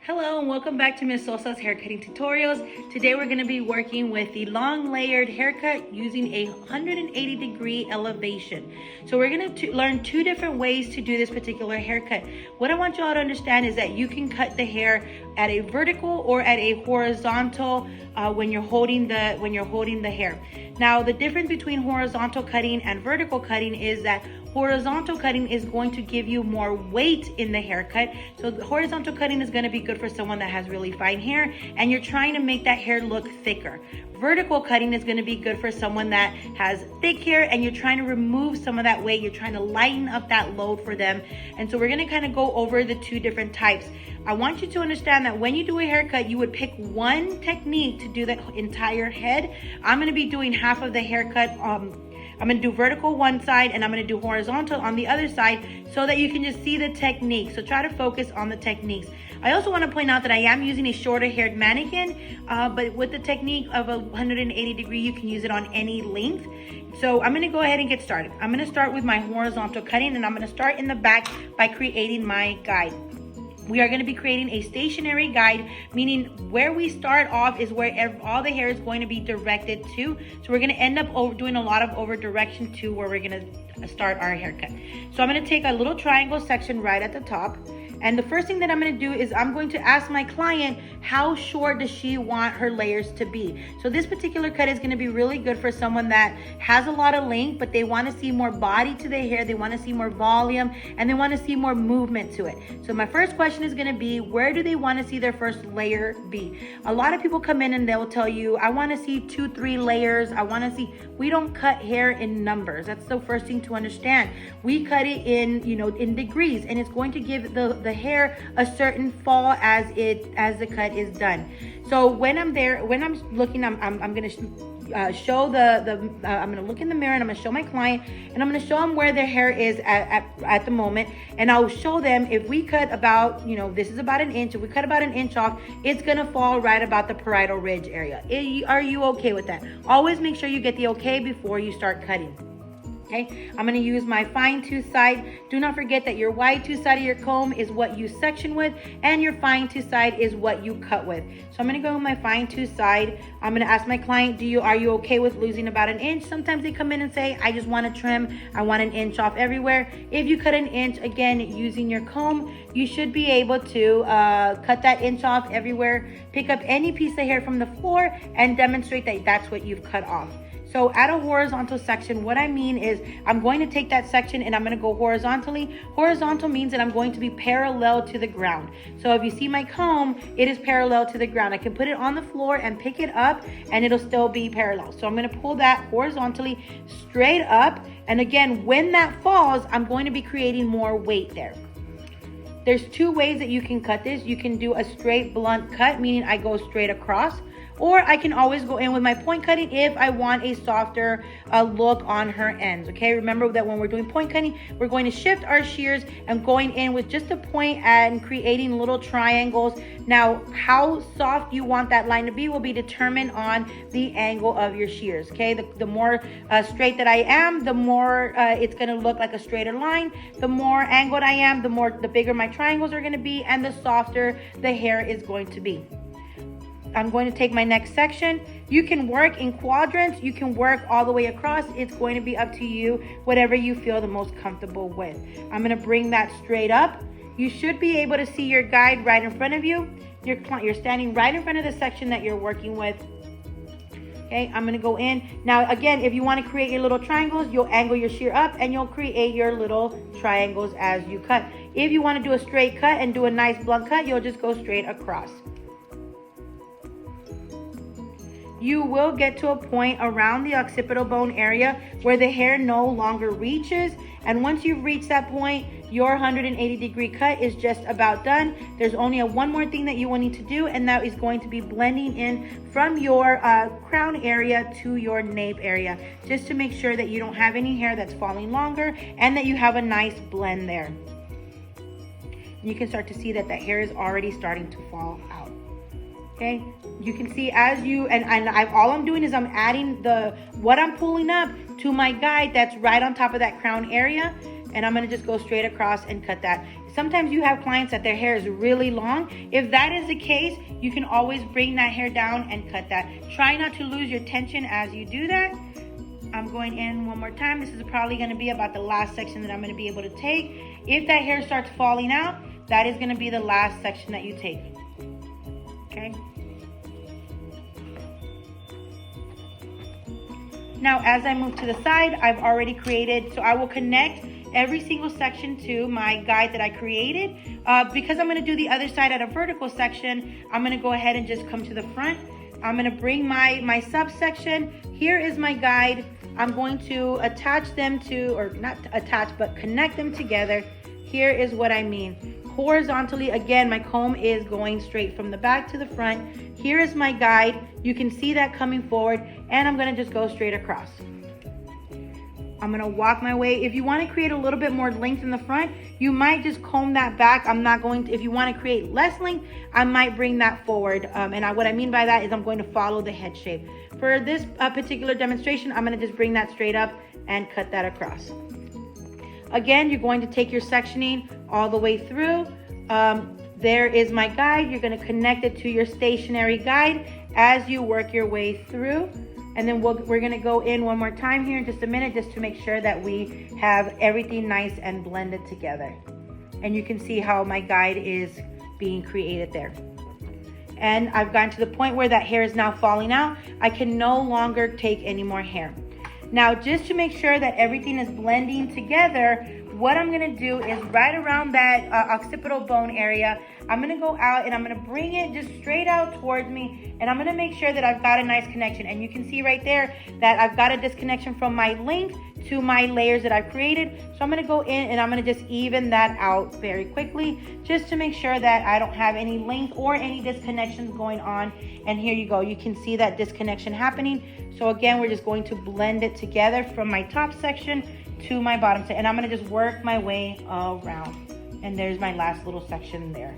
Hello and welcome back to Miss Sosa's haircutting tutorials. Today we're going to be working with the long layered haircut using a 180-degree elevation. So we're going to learn two different ways to do this particular haircut. What I want you all to understand is that you can cut the hair at a vertical or at a horizontal when you're holding the hair. Now the difference between horizontal cutting and vertical cutting is that horizontal cutting is going to give you more weight in the haircut. So the horizontal cutting is going to be good for someone that has really fine hair and you're trying to make that hair look thicker. Vertical cutting is going to be good for someone that has thick hair and you're trying to remove some of that weight. You're trying to lighten up that load for them. And so we're going to kind of go over the two different types. I want you to understand that when you do a haircut, you would pick one technique to do the entire head. I'm going to be doing half of the haircut. I'm going to do vertical one side and I'm going to do horizontal on the other side so that you can just see the technique. So try to focus on the techniques. I also want to point out that I am using a shorter haired mannequin, but with the technique of a 180 degree, you can use it on any length. So I'm going to go ahead and get started. I'm going to start with my horizontal cutting and I'm going to start in the back by creating my guide. We are going to be creating a stationary guide, meaning where we start off is where all the hair is going to be directed to. So we're going to end up doing a lot of over direction to where we're going to start our haircut. So I'm going to take a little triangle section right at the top. And the first thing that I'm going to do is I'm going to ask my client how short does she want her layers to be. So this particular cut is going to be really good for someone that has a lot of length, but they want to see more body to their hair. They want to see more volume and they want to see more movement to it. So my first question is going to be, where do they want to see their first layer be? A lot of people come in and they'll tell you, I want to see 2-3 layers. I want to see. We don't cut hair in numbers. That's the first thing to understand. We cut it in degrees, and it's going to give the hair a certain fall as the cut is done. So when I'm looking, I'm going to show I'm going to look in the mirror and I'm going to show my client and I'm going to show them where their hair is at the moment, and I'll show them if we cut about, this is about an inch. If we cut about an inch off, it's going to fall right about the parietal ridge area. Are you okay with that? Always make sure you get the okay before you start cutting. Okay, I'm going to use my fine tooth side. Do not forget that your wide tooth side of your comb is what you section with and your fine tooth side is what you cut with. So I'm going to go with my fine tooth side. I'm going to ask my client, are you okay with losing about an inch? Sometimes they come in and say, I just want to trim. I want an inch off everywhere. If you cut an inch, again, using your comb, you should be able to cut that inch off everywhere. Pick up any piece of hair from the floor and demonstrate that that's what you've cut off. So at a horizontal section, what I mean is I'm going to take that section and I'm going to go horizontally. Horizontal means that I'm going to be parallel to the ground. So if you see my comb, it is parallel to the ground. I can put it on the floor and pick it up and it'll still be parallel. So I'm going to pull that horizontally straight up. And again, when that falls, I'm going to be creating more weight there. There's two ways that you can cut this. You can do a straight blunt cut, meaning I go straight across. Or I can always go in with my point cutting if I want a softer look on her ends, okay? Remember that when we're doing point cutting, we're going to shift our shears and going in with just a point and creating little triangles. Now, how soft you want that line to be will be determined on the angle of your shears, okay? The more straight that I am, the more it's gonna look like a straighter line. The more angled I am, the bigger my triangles are gonna be and the softer the hair is going to be. I'm going to take my next section. You can work in quadrants. You can work all the way across. It's going to be up to you, whatever you feel the most comfortable with. I'm going to bring that straight up. You should be able to see your guide right in front of you. You're standing right in front of the section that you're working with. Okay, I'm going to go in. Now, again, if you want to create your little triangles, you'll angle your shear up and you'll create your little triangles as you cut. If you want to do a straight cut and do a nice blunt cut, you'll just go straight across. You will get to a point around the occipital bone area where the hair no longer reaches. And once you've reached that point, your 180-degree cut is just about done. There's only one more thing that you will need to do, and that is going to be blending in from your crown area to your nape area, just to make sure that you don't have any hair that's falling longer and that you have a nice blend there. You can start to see that hair is already starting to fall out. Okay, you can see as you, all I'm doing is I'm adding what I'm pulling up to my guide that's right on top of that crown area. and I'm gonna just go straight across and cut that. Sometimes you have clients that their hair is really long. If that is the case, you can always bring that hair down and cut that. Try not to lose your tension as you do that. I'm going in one more time. This is probably gonna be about the last section that I'm gonna be able to take. If that hair starts falling out, that is gonna be the last section that you take, okay? Now, as I move to the side, I've already created, so I will connect every single section to my guide that I created. Because I'm gonna do the other side at a vertical section, I'm gonna go ahead and just come to the front. I'm gonna bring my subsection. Here is my guide. I'm going to attach them to, or not attach, but connect them together. Here is what I mean. Horizontally, again, my comb is going straight from the back to the front. Here is my guide. You can see that coming forward, and I'm gonna just go straight across. I'm gonna walk my way. If you wanna create a little bit more length in the front, you might just comb that back. I'm not going to, if you wanna create less length, I might bring that forward. What I mean by that is I'm going to follow the head shape. For this particular demonstration, I'm gonna just bring that straight up and cut that across. Again, you're going to take your sectioning all the way through. There is my guide. You're gonna connect it to your stationary guide as you work your way through. And then we're gonna go in one more time here in just a minute, just to make sure that we have everything nice and blended together. And you can see how my guide is being created there. And I've gotten to the point where that hair is now falling out. I can no longer take any more hair. Now, just to make sure that everything is blending together, what I'm gonna do is right around that occipital bone area, I'm gonna go out and I'm gonna bring it just straight out towards me, and I'm gonna make sure that I've got a nice connection. And you can see right there that I've got a disconnection from my length to my layers that I've created. So I'm gonna go in and I'm gonna just even that out very quickly, just to make sure that I don't have any length or any disconnections going on. And here you go, you can see that disconnection happening. So again, we're just going to blend it together from my top section to my bottom section, and I'm gonna just work my way around. And there's my last little section there.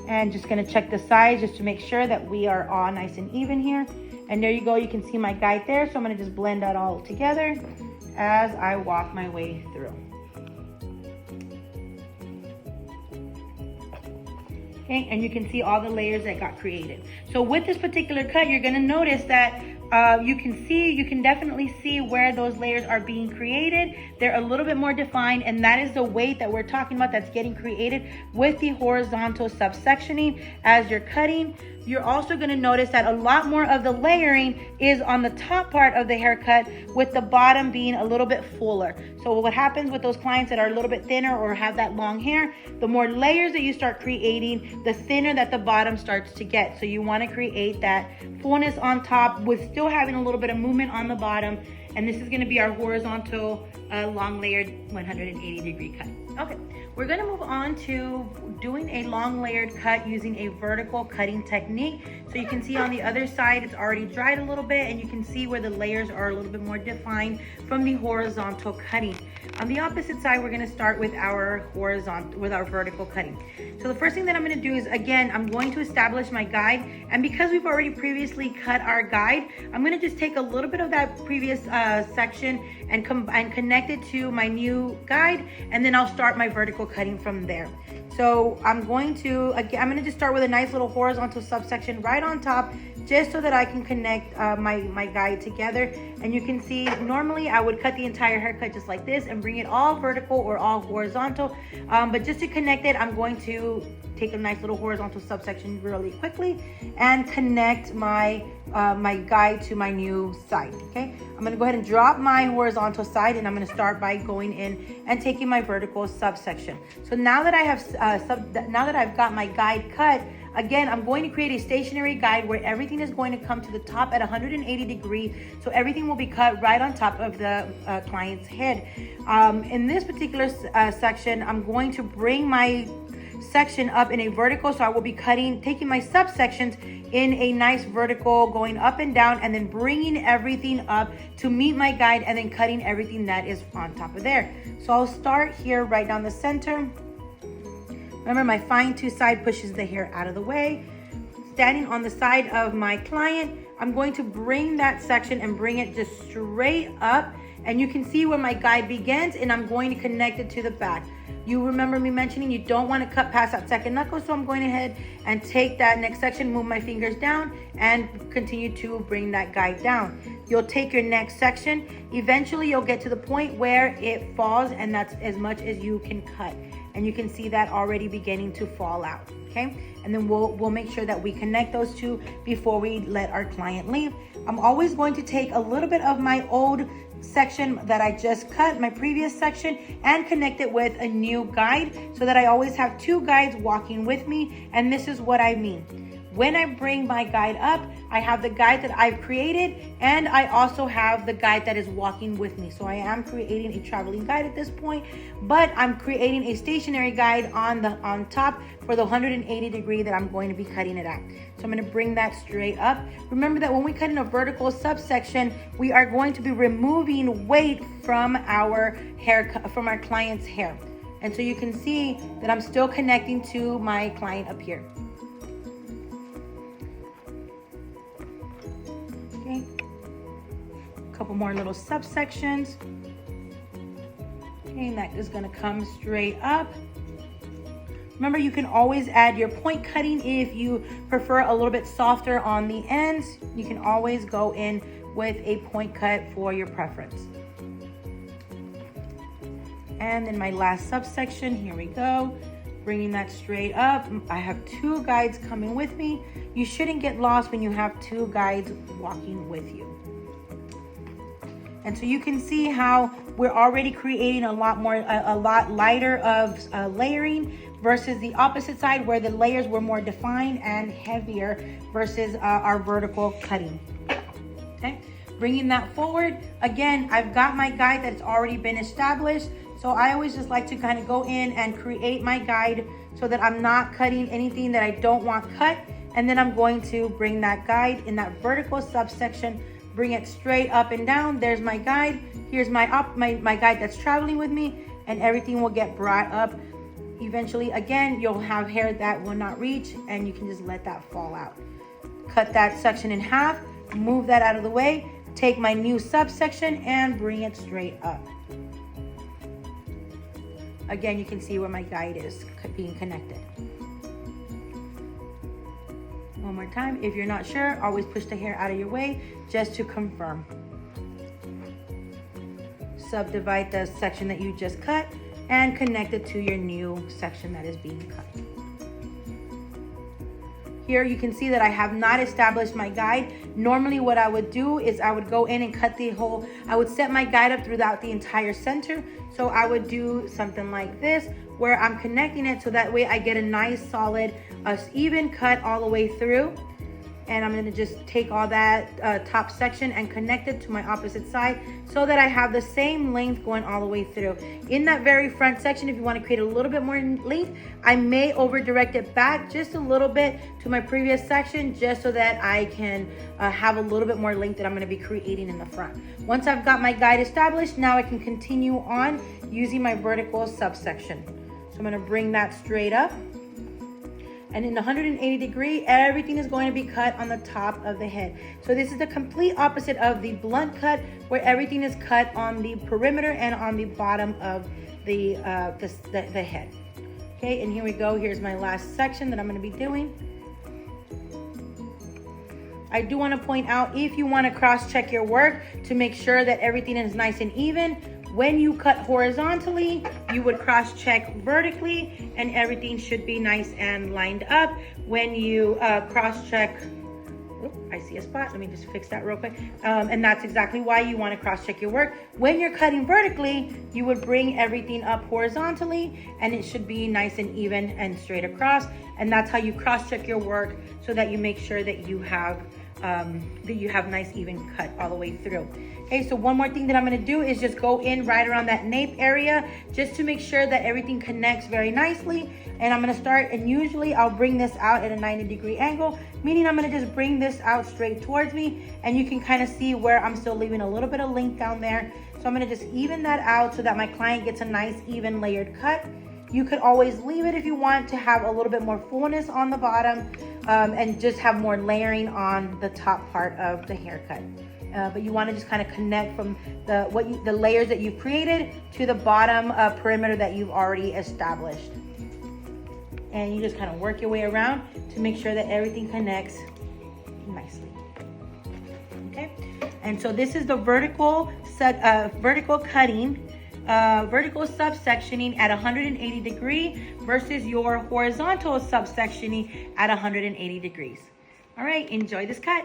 And just gonna check the sides just to make sure that we are all nice and even here. And there you go, you can see my guide there. So I'm gonna just blend that all together as I walk my way through. Okay, and you can see all the layers that got created. So with this particular cut, you're gonna notice that you can definitely see where those layers are being created. They're a little bit more defined, and that is the weight that we're talking about that's getting created with the horizontal subsectioning as you're cutting. You're also gonna notice that a lot more of the layering is on the top part of the haircut, with the bottom being a little bit fuller. So what happens with those clients that are a little bit thinner or have that long hair, the more layers that you start creating, the thinner that the bottom starts to get. So you wanna create that fullness on top with still having a little bit of movement on the bottom. And this is gonna be our horizontal long layered 180-degree cut. Okay, we're gonna move on to doing a long layered cut using a vertical cutting technique. So you can see on the other side, it's already dried a little bit, and you can see where the layers are a little bit more defined from the horizontal cutting. On the opposite side, we're gonna start with our vertical cutting. So the first thing that I'm gonna do is, again, I'm going to establish my guide. And because we've already previously cut our guide, I'm gonna just take a little bit of that previous section and connect it to my new guide, and then I'll start my vertical cutting from there. So I'm going to just start with a nice little horizontal subsection right on top, just so that I can connect my guide together. And you can see, normally I would cut the entire haircut just like this and bring it all vertical or all horizontal. But just to connect it, I'm going to take a nice little horizontal subsection really quickly and connect my guide to my new side, okay? I'm gonna go ahead and drop my horizontal side, and I'm gonna start by going in and taking my vertical subsection. So now that I have now that I've got my guide cut, again, I'm going to create a stationary guide where everything is going to come to the top at 180 degrees. So everything will be cut right on top of the client's head. In this particular section, I'm going to bring my section up in a vertical. So I will be taking my subsections in a nice vertical, going up and down, and then bringing everything up to meet my guide, and then cutting everything that is on top of there. So I'll start here right down the center. Remember, my fine tooth side pushes the hair out of the way. Standing on the side of my client, I'm going to bring that section and bring it just straight up And you can see where my guide begins, and I'm going to connect it to the back. You remember me mentioning you don't want to cut past that second knuckle, so I'm going ahead and take that next section, move my fingers down, and continue to bring that guide down. You'll take your next section. Eventually, you'll get to the point where it falls, and that's as much as you can cut. And you can see that already beginning to fall out, okay? And then we'll make sure that we connect those two before we let our client leave. I'm always going to take a little bit of my old section that I just cut, my previous section, and connect it with a new guide so that I always have two guides walking with me. And this is what I mean. When I bring my guide up, I have the guide that I've created, and I also have the guide that is walking with me. So I am creating a traveling guide at this point, but I'm creating a stationary guide on top for the 180 degree that I'm going to be cutting it at. So I'm going to bring that straight up. Remember that when we cut in a vertical subsection, we are going to be removing weight from our hair, from our client's hair. And so you can see that I'm still connecting to my client up here. Okay, a couple more little subsections. Okay, and that is going to come straight up. Remember, you can always add your point cutting if you prefer a little bit softer on the ends. You can always go in with a point cut for your preference. And then my last subsection, here we go. Bringing that straight up. I have two guides coming with me. You shouldn't get lost when you have two guides walking with you. And so you can see how we're already creating a lot lighter of layering versus the opposite side where the layers were more defined and heavier versus our vertical cutting. Okay, bringing that forward. Again, I've got my guide that's already been established. So I always just like to kind of go in and create my guide so that I'm not cutting anything that I don't want cut. And then I'm going to bring that guide in that vertical subsection, bring it straight up and down. There's my guide. Here's my guide that's traveling with me, and everything will get brought up. Eventually, again, you'll have hair that will not reach, and you can just let that fall out. Cut that section in half, move that out of the way, take my new subsection and bring it straight up. Again, you can see where my guide is being connected. One more time. If you're not sure, always push the hair out of your way just to confirm. Subdivide the section that you just cut and connect it to your new section that is being cut. Here you can see that I have not established my guide. Normally what I would do is I would go in and cut the whole, I would set my guide up throughout the entire center. So I would do something like this where I'm connecting it so that way I get a nice solid, even cut all the way through. And I'm gonna just take all that top section and connect it to my opposite side so that I have the same length going all the way through. In that very front section, if you wanna create a little bit more length, I may over direct it back just a little bit to my previous section just so that I can have a little bit more length that I'm gonna be creating in the front. Once I've got my guide established, now I can continue on using my vertical subsection. So I'm gonna bring that straight up. And in the 180 degree, everything is going to be cut on the top of the head. So this is the complete opposite of the blunt cut where everything is cut on the perimeter and on the bottom of the head. Okay, and here we go. Here's my last section that I'm gonna be doing. I do wanna point out, if you wanna cross-check your work to make sure that everything is nice and even, when you cut horizontally, you would cross-check vertically and everything should be nice and lined up. When you cross-check, I see a spot, let me just fix that real quick. And that's exactly why you wanna cross-check your work. When you're cutting vertically, you would bring everything up horizontally and it should be nice and even and straight across. And that's how you cross-check your work so that you make sure that you have nice even cut all the way through. Okay, so one more thing that I'm gonna do is just go in right around that nape area just to make sure that everything connects very nicely. And I'm gonna start, and usually I'll bring this out at a 90-degree angle, meaning I'm gonna just bring this out straight towards me, and you can kind of see where I'm still leaving a little bit of length down there. So I'm gonna just even that out so that my client gets a nice even layered cut. You could always leave it if you want to have a little bit more fullness on the bottom and just have more layering on the top part of the haircut. but you want to just kind of connect from the layers that you've created to the bottom perimeter that you've already established. And you just kind of work your way around to make sure that everything connects nicely. Okay, and so this is the vertical cutting, vertical subsectioning at 180 degree versus your horizontal subsectioning at 180 degrees. All right, enjoy this cut.